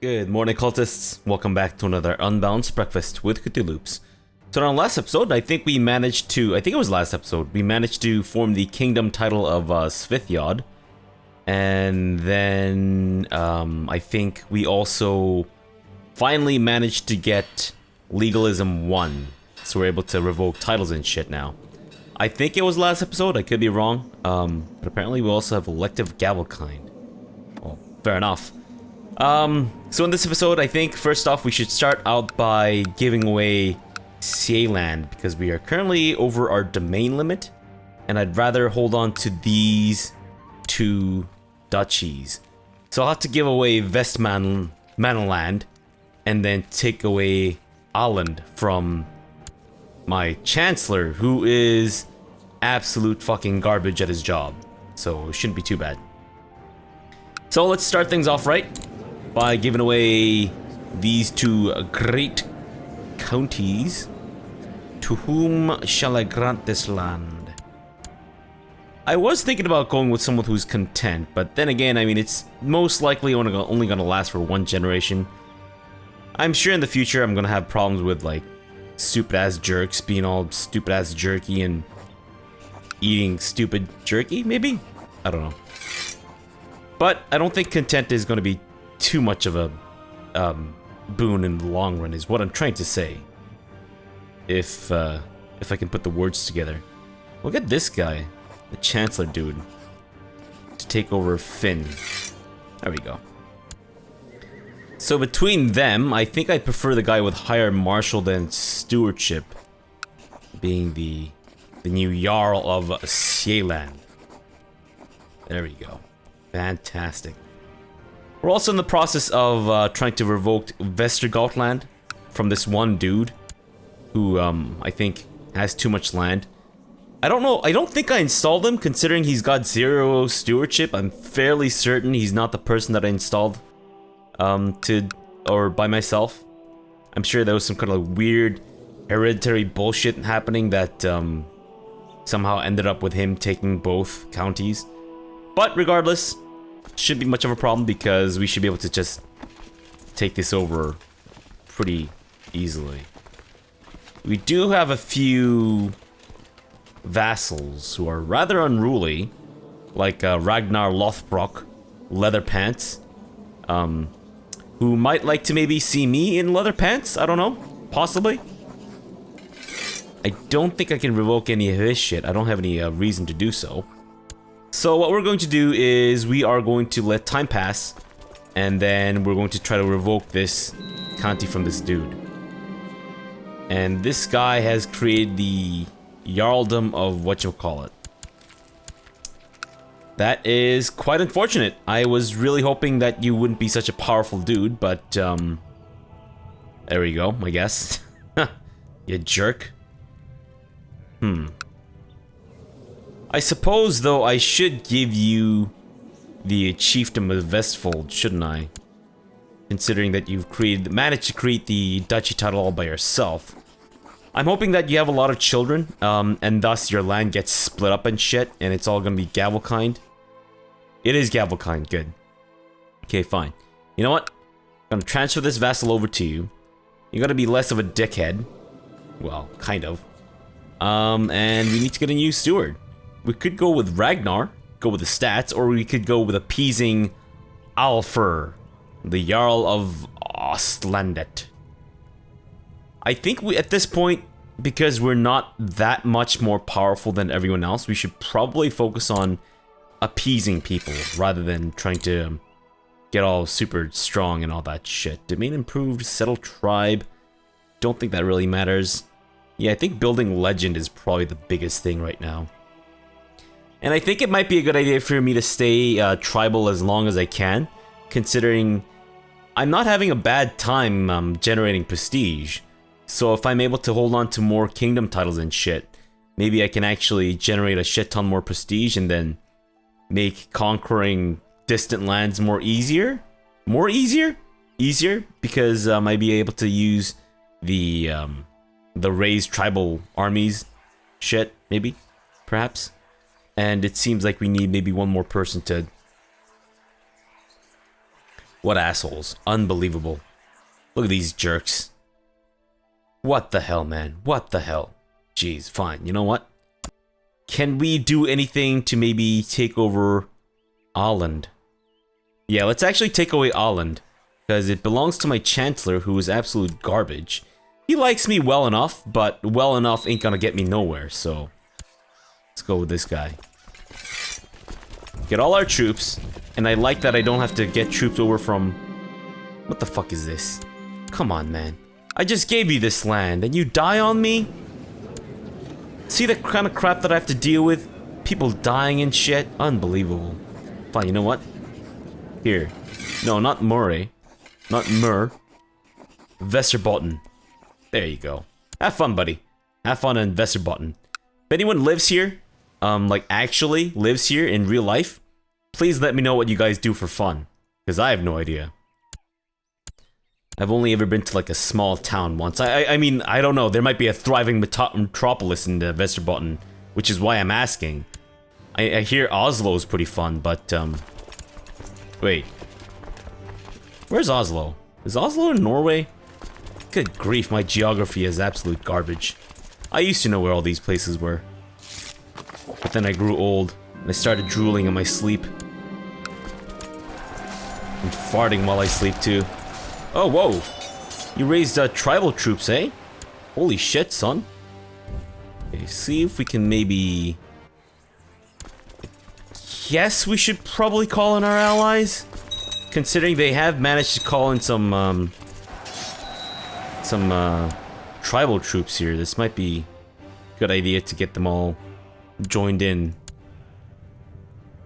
Good morning, cultists. Welcome back to another Unbalanced Breakfast with Cthulhu's. So in our last episode, I think it was last episode, we managed to form the kingdom title of Svithyod. And then I think we also finally managed to get Legalism 1. So we're able to revoke titles and shit now. I think it was last episode, I could be wrong. But apparently we also have Elective Gavelkind. Well, fair enough. So in this episode, I think first off we should start out by giving away Sealand because we are currently over our domain limit, and I'd rather hold on to these two duchies. So I'll have to give away Vestmanland and then take away Åland from my Chancellor, who is absolute fucking garbage at his job. So it shouldn't be too bad. So let's start things off right by giving away these two great counties. To whom shall I grant this land? I was thinking about going with someone who's content, but then again, I mean, it's most likely only gonna last for one generation. I'm sure in the future I'm gonna have problems with, like, stupid-ass jerks being all stupid-ass jerky and eating stupid jerky, maybe? I don't know. But I don't think content is gonna be too much of a boon in the long run, is what I'm trying to say. If I can put the words together. Look at this guy, the Chancellor dude, to take over Finn. There we go. So between them, I think I prefer the guy with higher martial than stewardship, being the new Jarl of Sealand. There we go. Fantastic. We're also in the process of trying to revoke Gotland from this one dude who I think has too much land. I don't know, I don't think I installed him considering he's got 0 stewardship. I'm fairly certain he's not the person that I installed by myself. I'm sure there was some kind of weird hereditary bullshit happening that somehow ended up with him taking both counties. But regardless, shouldn't be much of a problem because we should be able to just take this over pretty easily. We do have a few vassals who are rather unruly, like Ragnar Lothbrok, Leather Pants, who might like to maybe see me in leather pants. I don't know, possibly. I don't think I can revoke any of his shit. I don't have any reason to do so. So what we're going to do is we are going to let time pass, and then we're going to try to revoke this county from this dude. And this guy has created the Jarldom of whatchamacallit. That is quite unfortunate. I was really hoping that you wouldn't be such a powerful dude, but there we go, I guess. You jerk. I suppose, though, I should give you the Chiefdom of Vestfold, shouldn't I? Considering that you've managed to create the duchy title all by yourself. I'm hoping that you have a lot of children, and thus your land gets split up and shit, and it's all gonna be Gavelkind. It is Gavelkind, good. Okay, fine. You know what? I'm gonna transfer this vassal over to you. You're gonna be less of a dickhead. Well, kind of. And we need to get a new steward. We could go with Ragnar, go with the stats, or we could go with appeasing Alfur, the Jarl of Ostlandet. I think at this point, because we're not that much more powerful than everyone else, we should probably focus on appeasing people rather than trying to get all super strong and all that shit. Domain improved, settle tribe. Don't think that really matters. Yeah, I think building legend is probably the biggest thing right now. And I think it might be a good idea for me to stay tribal as long as I can, considering I'm not having a bad time generating prestige. So if I'm able to hold on to more kingdom titles and shit, maybe I can actually generate a shit ton more prestige and then make conquering distant lands more easier? More easier? Easier, because I'd be able to use the raised tribal armies shit, maybe, perhaps. And it seems like we need maybe one more person to What assholes. Unbelievable. Look at these jerks. What the hell, man? What the hell? Jeez, fine. You know what? Can we do anything to maybe take over Åland? Yeah, let's actually take away Åland. Because it belongs to my Chancellor, who is absolute garbage. He likes me well enough, but well enough ain't gonna get me nowhere, so... Let's go with this guy. Get all our troops, and I like that I don't have to get troops over from... What the fuck is this? Come on, man. I just gave you this land, and you die on me? See the kind of crap that I have to deal with? People dying and shit? Unbelievable. Fine, you know what? Here. No, not Murray. Not Mur. Västerbotten. There you go. Have fun, buddy. Have fun in Västerbotten. If anyone lives here, like actually lives here in real life, please let me know what you guys do for fun. Because I have no idea. I've only ever been to like a small town once. I mean, I don't know. There might be a thriving metropolis in the Västerbotten, which is why I'm asking. I hear Oslo is pretty fun, but wait. Where's Oslo? Is Oslo in Norway? Good grief, my geography is absolute garbage. I used to know where all these places were. But then I grew old, and I started drooling in my sleep. And farting while I sleep too. Oh, whoa! You raised tribal troops, eh? Holy shit, son. Okay, see if we can maybe... Yes, we should probably call in our allies. Considering they have managed to call in some tribal troops here. This might be a good idea to get them all joined in.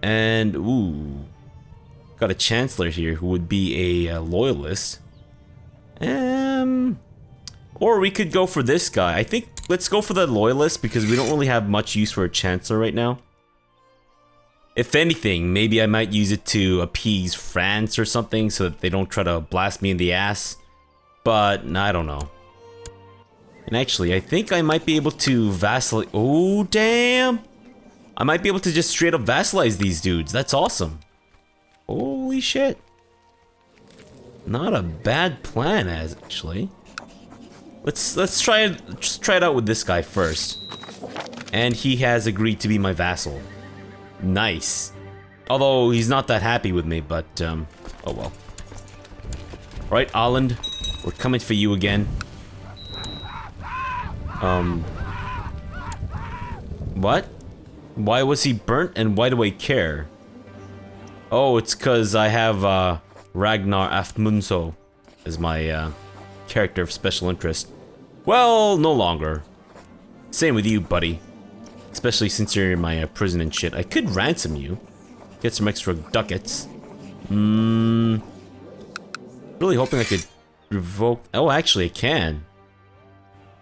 And, ooh. Got a chancellor here who would be a loyalist. Or we could go for this guy. I think let's go for the loyalist because we don't really have much use for a chancellor right now. If anything, maybe I might use it to appease France or something so that they don't try to blast me in the ass. But I don't know. And actually, I think I might be able to vassalize. Oh, damn! I might be able to just straight up vassalize these dudes. That's awesome. Holy shit. Not a bad plan, actually. Let's try it out with this guy first. And he has agreed to be my vassal. Nice. Although he's not that happy with me, but oh well. Right, Åland, we're coming for you again. What? Why was he burnt and why do I care? Oh, it's cause I have Ragnar Afmunso as my character of special interest. Well, no longer. Same with you, buddy. Especially since you're in my prison and shit. I could ransom you. Get some extra ducats. Really hoping I could revoke... Oh, actually I can.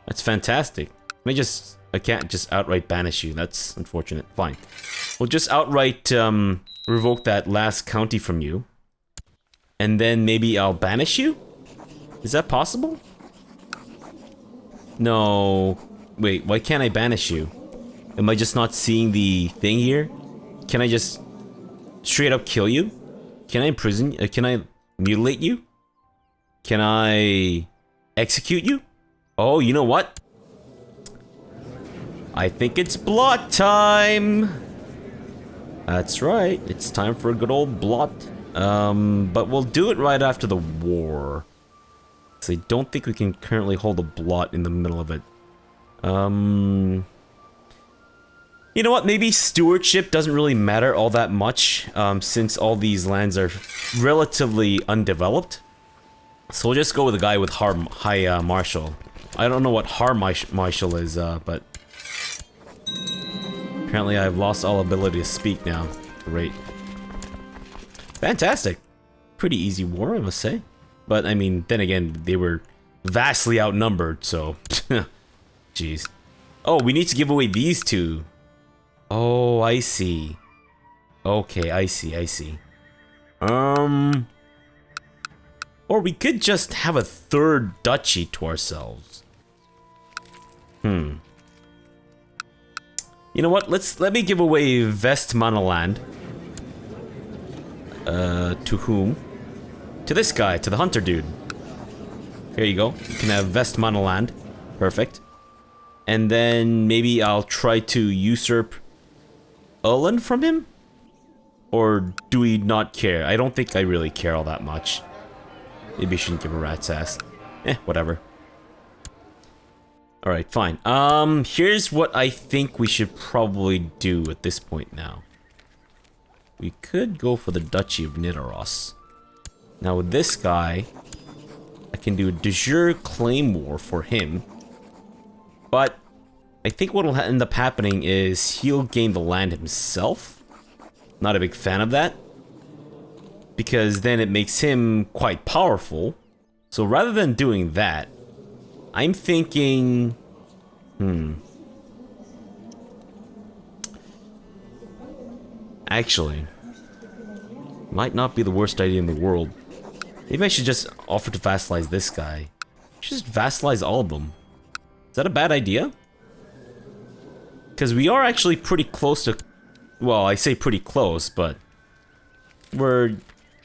That's fantastic. I can't just outright banish you. That's unfortunate. Fine. We'll just outright revoke that last county from you. And then maybe I'll banish you? Is that possible? No. Wait, why can't I banish you? Am I just not seeing the thing here? Can I just straight up kill you? Can I imprison you? Can I mutilate you? Can I execute you? Oh, you know what? I think it's Blot time! That's right, it's time for a good old Blot. But we'll do it right after the war. So I don't think we can currently hold a Blot in the middle of it. You know what, maybe stewardship doesn't really matter all that much, since all these lands are relatively undeveloped. So we'll just go with a guy with high martial. I don't know what martial is, but... Apparently I've lost all ability to speak now. Great. Fantastic. Pretty easy war, I must say. But, I mean, then again, they were vastly outnumbered, so... Jeez. Oh, we need to give away these two. Oh, I see. Okay, I see. Or we could just have a third duchy to ourselves. You know what? Let me give away Vestmannaland. To whom? to this guy, to the hunter dude. Here you go. You can have Vestmanna land. Perfect. And then maybe I'll try to usurp Öland from him? Or do we not care? I don't think I really care all that much. Maybe I shouldn't give a rat's ass. Whatever. Alright, fine. Here's what I think we should probably do at this point now. We could go for the Duchy of Nidaros. Now with this guy, I can do a de jure claim war for him. But I think what will end up happening is he'll gain the land himself. Not a big fan of that. Because then it makes him quite powerful. So rather than doing that, I'm thinking... Actually, might not be the worst idea in the world. Maybe I should just offer to vassalize this guy. Just vassalize all of them. Is that a bad idea? Because we are actually pretty close to... Well, I say pretty close, but... We're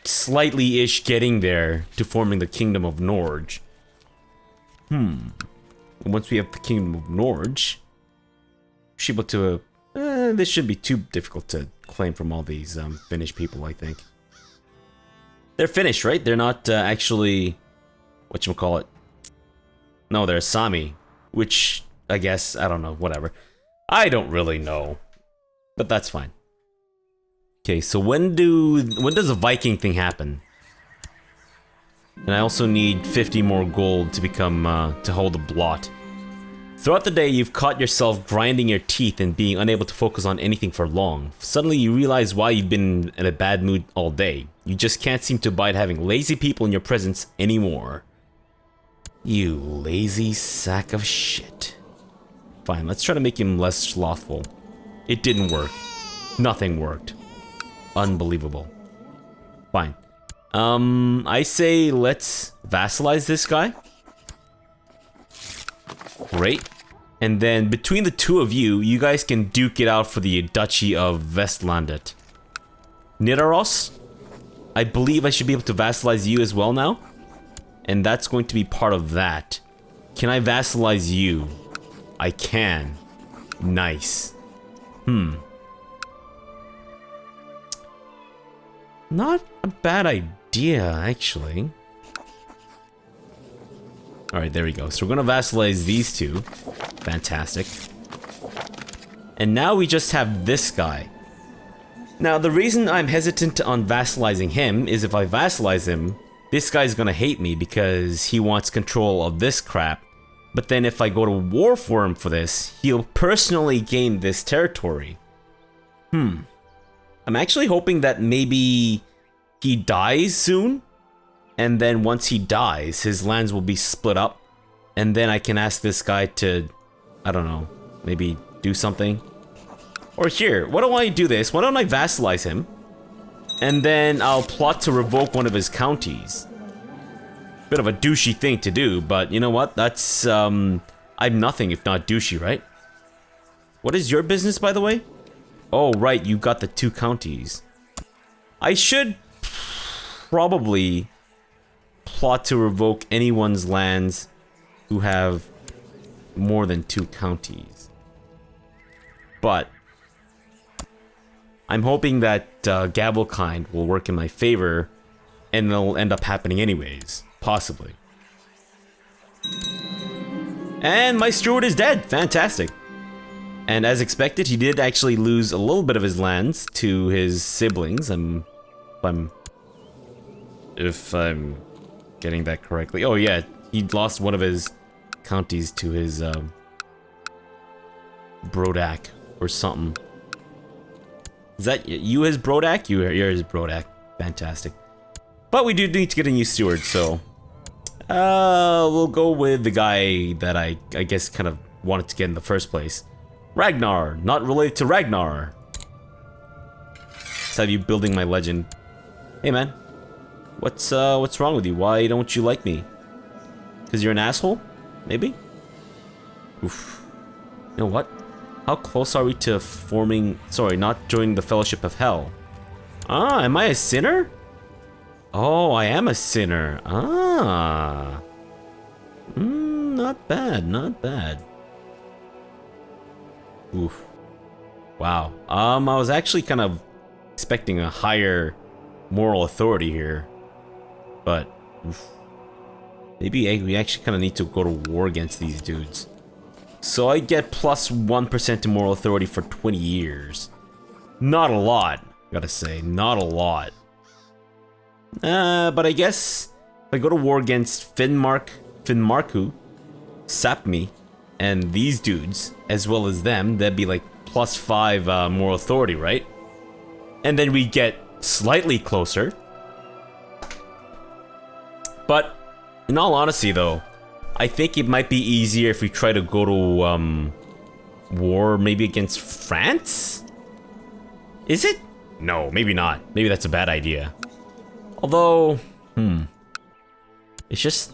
slightly-ish getting there to forming the Kingdom of Norge. And once we have the Kingdom of Norge... We should be able to... this shouldn't be too difficult to claim from all these Finnish people, I think. They're Finnish, right? They're not actually... Whatchamacallit? No, they're Sámi. Which, I guess, I don't know, whatever. I don't really know. But that's fine. Okay, so when does a Viking thing happen? And I also need 50 more gold to become, to hold a Blot. Throughout the day, you've caught yourself grinding your teeth and being unable to focus on anything for long. Suddenly, you realize why you've been in a bad mood all day. You just can't seem to abide having lazy people in your presence anymore. You lazy sack of shit. Fine, let's try to make him less slothful. It didn't work. Nothing worked. Unbelievable. Fine. I say let's vassalize this guy. Great. And then between the two of you, you guys can duke it out for the Duchy of Vestlandet. Nidaros, I believe I should be able to vassalize you as well now. And that's going to be part of that. Can I vassalize you? I can. Nice. Not a bad idea, actually. Alright, there we go. So we're gonna vassalize these two. Fantastic. And now we just have this guy. Now, the reason I'm hesitant on vassalizing him is if I vassalize him, this guy's gonna hate me because he wants control of this crap. But then if I go to war for him for this, he'll personally gain this territory. I'm actually hoping that maybe he dies soon. And then once he dies, his lands will be split up. And then I can ask this guy to, I don't know, maybe do something. Or here, why don't I do this? Why don't I vassalize him? And then I'll plot to revoke one of his counties. Bit of a douchey thing to do, but you know what? That's, I'm nothing if not douchey, right? What is your business, by the way? Oh, right, you got the 2 counties. I should probably plot to revoke anyone's lands who have more than 2 counties. But I'm hoping that Gavelkind will work in my favor, and it'll end up happening anyways. Possibly. And my Steward is dead. Fantastic. And as expected, he did actually lose a little bit of his lands to his siblings. If I'm getting that correctly. Oh yeah, he lost one of his counties to his Brodak or something. Is that you his Brodak? You're his Brodak. Fantastic. But we do need to get a new steward, so we'll go with the guy that I guess kind of wanted to get in the first place. Ragnar, not related to Ragnar. Let's have you building my legend. Hey man, what's wrong with you? Why don't you like me? Cause you're an asshole? Maybe? Oof. You know what? How close are we to forming, sorry, not joining the Fellowship of Hell? Ah, am I a sinner? Oh, I am a sinner. Ah. Not bad, not bad. Oof. Wow. I was actually kind of expecting a higher moral authority here. But, oof. Maybe we actually kind of need to go to war against these dudes. So I get plus 1% to moral authority for 20 years. Not a lot, gotta say, not a lot. But I guess if I go to war against Finnmarku, Sápmi, and these dudes, as well as them, that'd be like plus 5 moral authority, right? And then we get slightly closer. But in all honesty, though, I think it might be easier if we try to go to war maybe against France? Is it? No, maybe not. Maybe that's a bad idea. Although, it's just,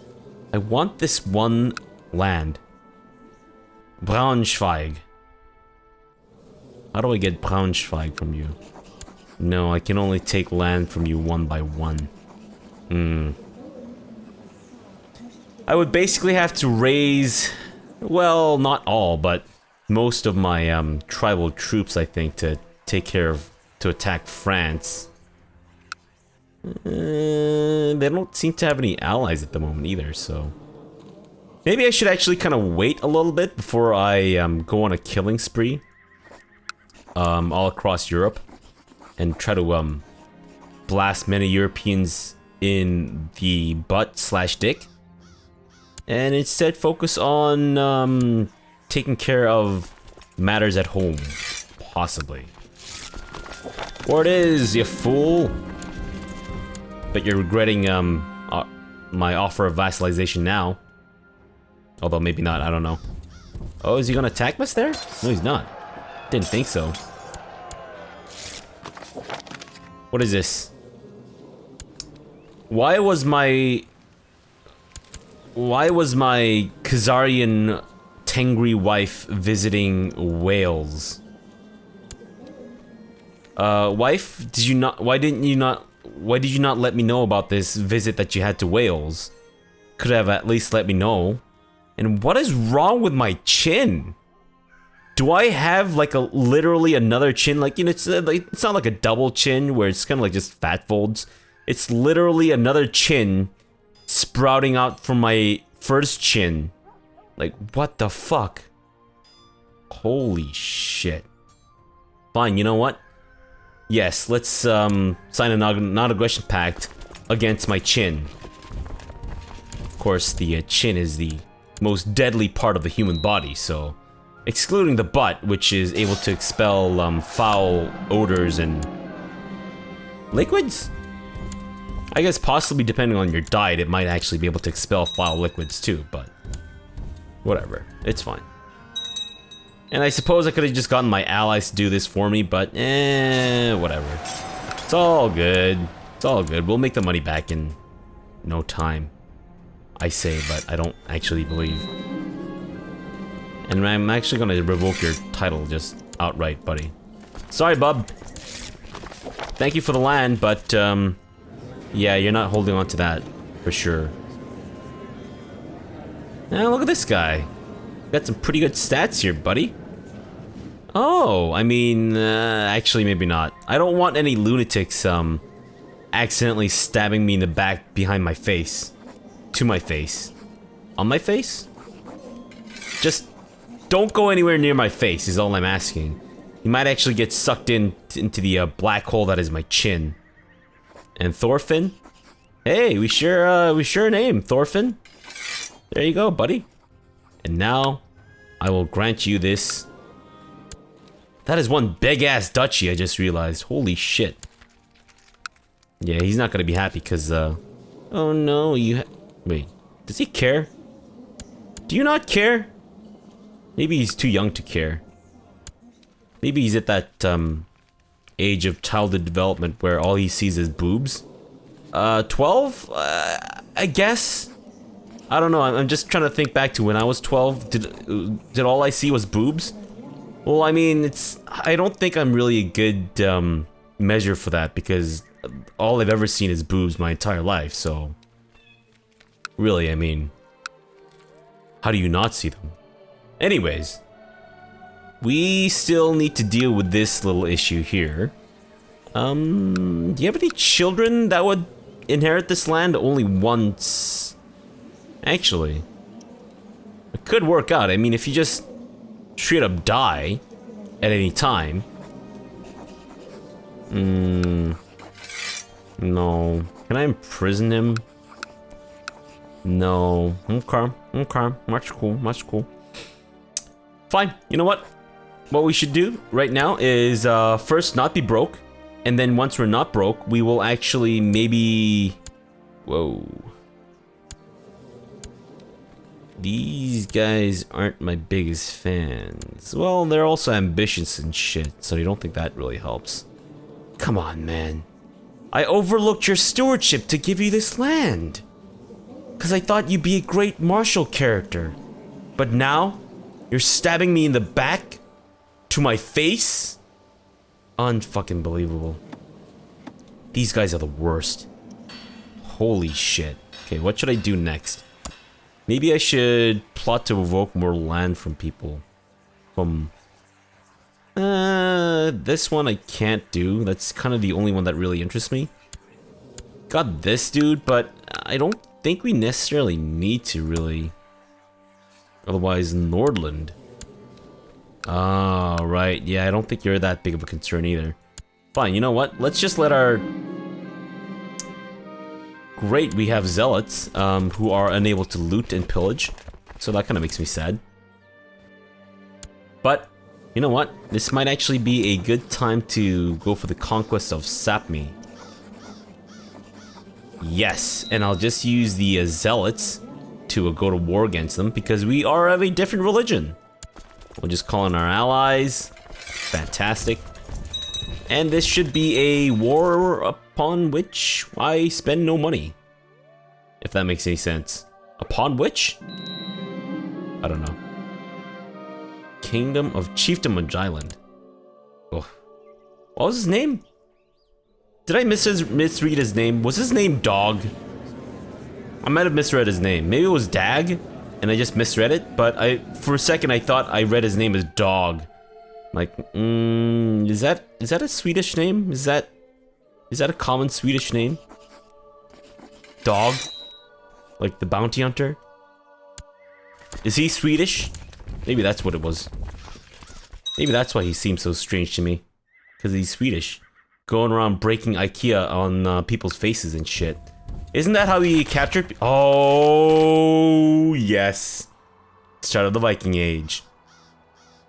I want this one land. Braunschweig. How do I get Braunschweig from you? No, I can only take land from you one by one. I would basically have to raise, well, not all, but most of my tribal troops, I think, to take care of, to attack France. They don't seem to have any allies at the moment either, so maybe I should actually kind of wait a little bit before I go on a killing spree all across Europe and try to blast many Europeans in the butt/dick, and instead focus on taking care of matters at home, possibly. Or it is, you fool! But you're regretting my offer of vassalization now. Although maybe not, I don't know. Oh, is he gonna attack us there? No, he's not. Didn't think so. What is this? Why was my Khazarian Tengri wife visiting Wales? Wife, did you not? Why did you not let me know about this visit that you had to Wales? Could have at least let me know. And what is wrong with my chin? Do I have like literally another chin? Like, you know, it's not like a double chin where it's kind of like just fat folds. It's literally another chin sprouting out from my first chin. Like, what the fuck? Holy shit. Fine, you know what? Yes, let's sign a non-aggression pact against my chin. Of course, the chin is the most deadly part of the human body, so excluding the butt, which is able to expel foul odors and liquids? I guess possibly depending on your diet, it might actually be able to expel foul liquids too, but whatever, it's fine. And I suppose I could have just gotten my allies to do this for me, but whatever. It's all good. It's all good. We'll make the money back in no time. I say, but I don't actually believe. And I'm actually gonna revoke your title just outright, buddy. Sorry, bub. Thank you for the land, but yeah, you're not holding on to that for sure. Now look at this guy. Got some pretty good stats here, buddy. Oh, I mean, actually maybe not. I don't want any lunatics accidentally stabbing me in the back behind my face. To my face. On my face? Just don't go anywhere near my face is all I'm asking. You might actually get sucked into the black hole that is my chin. And Thorfinn? Hey, we share a name, Thorfinn. There you go, buddy. And now, I will grant you this. That is one big-ass duchy, I just realized. Holy shit. Yeah, he's not gonna be happy, because, oh no, wait, does he care? Do you not care? Maybe he's too young to care. Maybe he's at that, age of childhood development where all he sees is boobs. 12? I guess? I don't know, I'm just trying to think back to when I was 12. Did all I see was boobs? Well, I mean, I don't think I'm really a good, measure for that, because all I've ever seen is boobs my entire life, so... Really, I mean... How do you not see them? Anyways. We still need to deal with this little issue here. Do you have any children that would inherit this land? Only once. Actually. It could work out. I mean, if you just straight up die at any time. No. Can I imprison him? No. Okay. Much cool. Fine. You know what? What we should do right now is first not be broke. And then once we're not broke, we will actually maybe... Whoa. These guys aren't my biggest fans. Well, they're also ambitious and shit, so you don't think that really helps. Come on, man. I overlooked your stewardship to give you this land. Because I thought you'd be a great martial character. But now, you're stabbing me in the back? To my face? Unfucking believable. These guys are the worst. Holy shit. Okay, what should I do next? Maybe I should plot to evoke more land from people. This one I can't do. That's kind of the only one that really interests me. Got this dude, but I don't think we necessarily need to really. Otherwise, Nordland. Oh, right. Yeah, I don't think you're that big of a concern either. Fine, you know what? Let's just let our... Great, we have zealots, who are unable to loot and pillage. So that kind of makes me sad. But, you know what? This might actually be a good time to go for the Conquest of Sápmi. Yes, and I'll just use the zealots to go to war against them because we are of a different religion. We'll just call in our allies. Fantastic. And this should be a war upon which I spend no money. If that makes any sense. Upon which? I don't know. Kingdom of Chiefdom of Island. Oh. What was his name? Did I misread his name? Was his name Dog? I might have misread his name. Maybe it was Dag, and I just misread it. But for a second, I thought I read his name as Dog. Like, is that a Swedish name? Is that a common Swedish name? Dog? Like the bounty hunter? Is he Swedish? Maybe that's what it was. Maybe that's why he seems so strange to me. Because he's Swedish. Going around breaking IKEA on people's faces and shit. Isn't that how he captured? Oh, yes. Start of the Viking Age.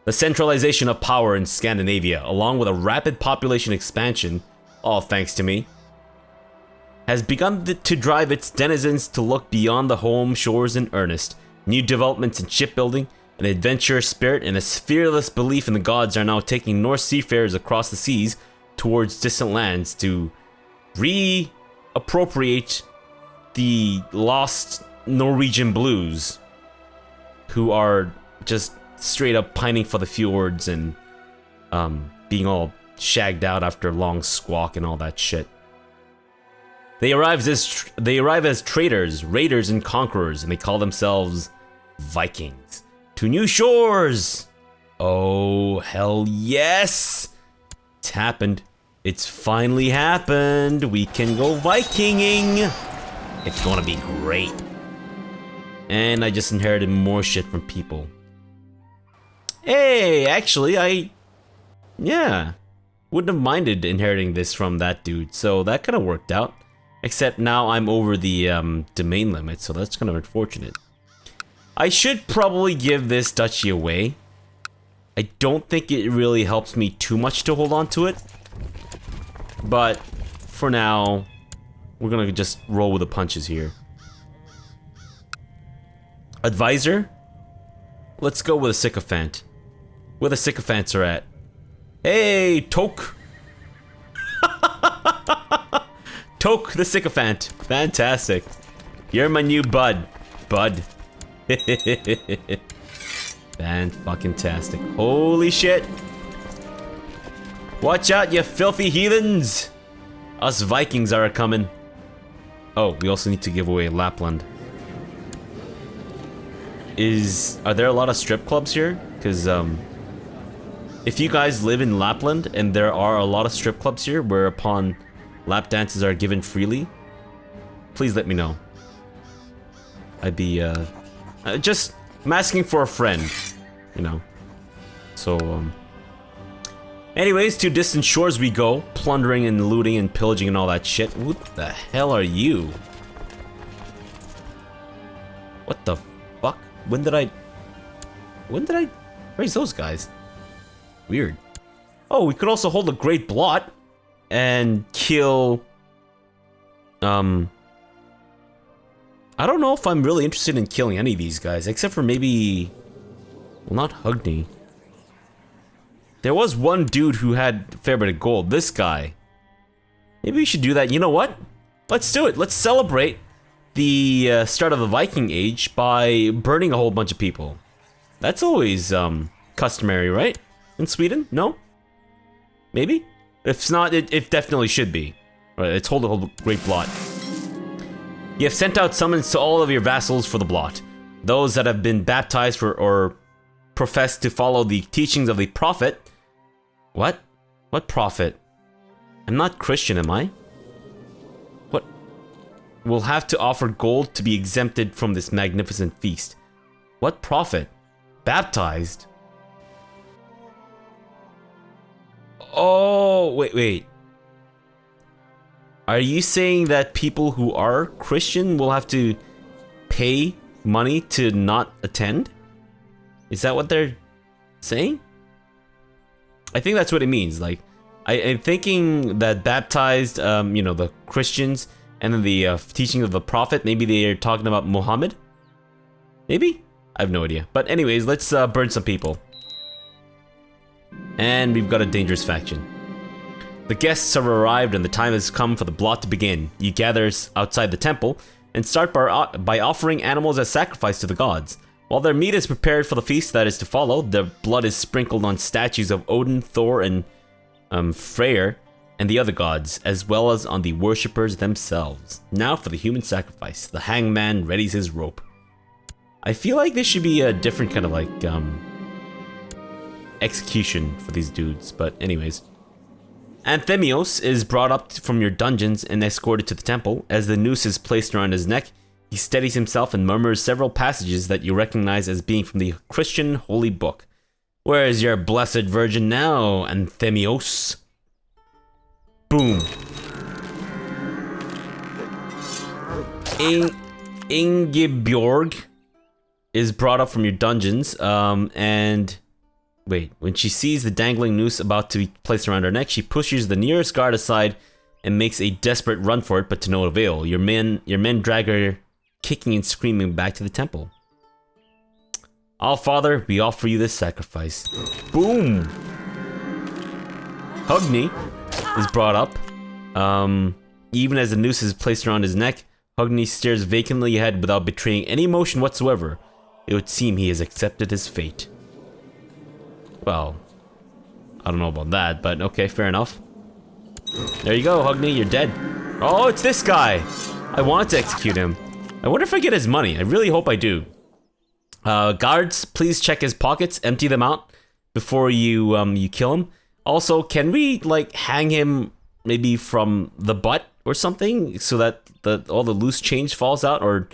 The centralization of power in Scandinavia, along with a rapid population expansion, all thanks to me, has begun to drive its denizens to look beyond the home shores in earnest. New developments in shipbuilding, an adventurous spirit, and a fearless belief in the gods are now taking Norse seafarers across the seas towards distant lands to reappropriate the lost Norwegian Blues, who are just straight up pining for the fjords and being all shagged out after long squawk and all that shit. They arrive as traders, raiders, and conquerors, and they call themselves Vikings. To new shores! Oh, hell yes! It's happened. It's finally happened. We can go Vikinging. It's gonna be great. And I just inherited more shit from people. Hey, actually, yeah, wouldn't have minded inheriting this from that dude, so that kind of worked out. Except now I'm over the domain limit, so that's kind of unfortunate. I should probably give this duchy away. I don't think it really helps me too much to hold on to it. But for now, we're gonna just roll with the punches here. Advisor? Let's go with a sycophant. Where the sycophants are at. Hey, Tok! Tok the sycophant. Fantastic. You're my new bud. Bud. Fan-fucking-tastic. Holy shit. Watch out, you filthy heathens. Us Vikings are coming. Oh, we also need to give away Lapland. Are there a lot of strip clubs here? Because, if you guys live in Lapland and there are a lot of strip clubs here whereupon lap dances are given freely, please let me know. I'd be, I'm asking for a friend, you know. So, anyways, to distant shores we go, plundering and looting and pillaging and all that shit. What the hell are you? What the fuck? When did I raise those guys? Weird. Oh, we could also hold a great blot and kill, I don't know if I'm really interested in killing any of these guys, except for maybe, well, not Hugni. There was one dude who had a fair bit of gold. This guy. Maybe we should do that. You know what? Let's do it. Let's celebrate the start of the Viking Age by burning a whole bunch of people. That's always customary, right? In Sweden? No? Maybe? If it's not, it definitely should be. Right, let's hold a whole great blot. You have sent out summons to all of your vassals for the blot. Those that have been baptized or profess to follow the teachings of the prophet. What? What prophet? I'm not Christian, am I? What? We'll have to offer gold to be exempted from this magnificent feast. What prophet? Baptized? Oh, wait. Are you saying that people who are Christian will have to pay money to not attend? Is that what they're saying? I think that's what it means. Like, I'm thinking that baptized, you know, the Christians, and then the teaching of the prophet, maybe they're talking about Muhammad? Maybe? I have no idea. But anyways, let's burn some people. And we've got a dangerous faction. The guests have arrived and the time has come for the blot to begin. You gather outside the temple and start by offering animals as sacrifice to the gods. While their meat is prepared for the feast that is to follow, their blood is sprinkled on statues of Odin, Thor, and Freyr, and the other gods, as well as on the worshippers themselves. Now for the human sacrifice. The hangman readies his rope. I feel like this should be a different kind of like execution for these dudes, but anyways. Anthemios is brought up from your dungeons and escorted to the temple. As the noose is placed around his neck, he steadies himself and murmurs several passages that you recognize as being from the Christian holy book. Where is your blessed virgin now, Anthemios? Boom. Ingebjorg is brought up from your dungeons, and... Wait, when she sees the dangling noose about to be placed around her neck, she pushes the nearest guard aside and makes a desperate run for it, but to no avail. Your men drag her, kicking and screaming, back to the temple. All Father, we offer you this sacrifice. Boom! Hugni is brought up. Even as the noose is placed around his neck, Hugni stares vacantly ahead without betraying any emotion whatsoever. It would seem he has accepted his fate. Well, I don't know about that, but okay, fair enough. There you go, Hugni, you're dead. Oh, it's this guy! I wanted to execute him. I wonder if I get his money. I really hope I do. Guards, please check his pockets, empty them out before you you kill him. Also, can we like hang him maybe from the butt or something so that all the loose change falls out, or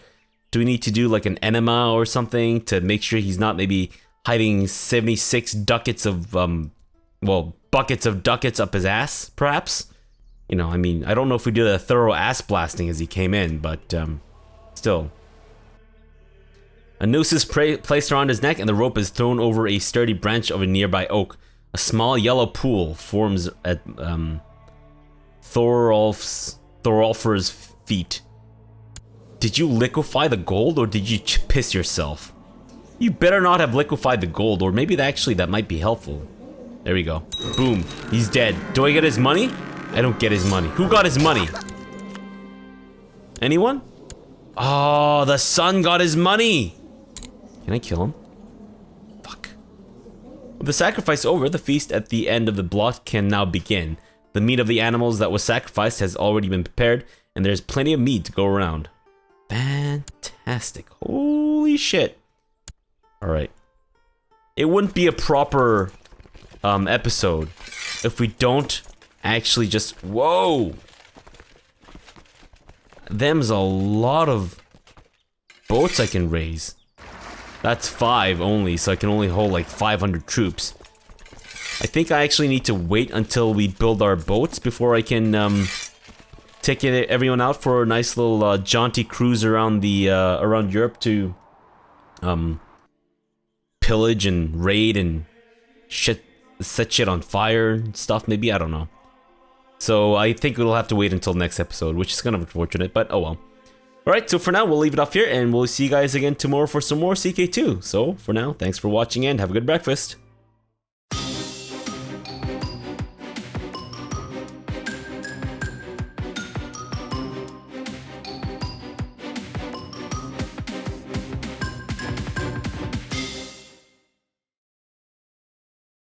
do we need to do like an enema or something to make sure he's not maybe hiding 76 ducats of, well, buckets of ducats up his ass, perhaps? You know, I mean, I don't know if we did a thorough ass blasting as he came in, but, still. A noose is placed around his neck and the rope is thrown over a sturdy branch of a nearby oak. A small yellow pool forms at, Thorolfr's feet. Did you liquefy the gold or did you piss yourself? You better not have liquefied the gold, or maybe that might be helpful. There we go. Boom. He's dead. Do I get his money? I don't get his money. Who got his money? Anyone? Oh, the son got his money! Can I kill him? Fuck. With the sacrifice over, the feast at the end of the blot can now begin. The meat of the animals that was sacrificed has already been prepared, and there's plenty of meat to go around. Fantastic. Holy shit. Alright. It wouldn't be a proper episode if we don't actually just... Whoa! Them's a lot of boats I can raise. That's 5 only, so I can only hold like 500 troops. I think I actually need to wait until we build our boats before I can take everyone out for a nice little jaunty cruise around the around Europe to pillage and raid and set shit on fire and stuff. Maybe, I don't know. So I think we'll have to wait until next episode, which is kind of unfortunate, but oh well. Alright, so for now we'll leave it off here, and we'll see you guys again tomorrow for some more CK2. So for now, thanks for watching and have a good breakfast.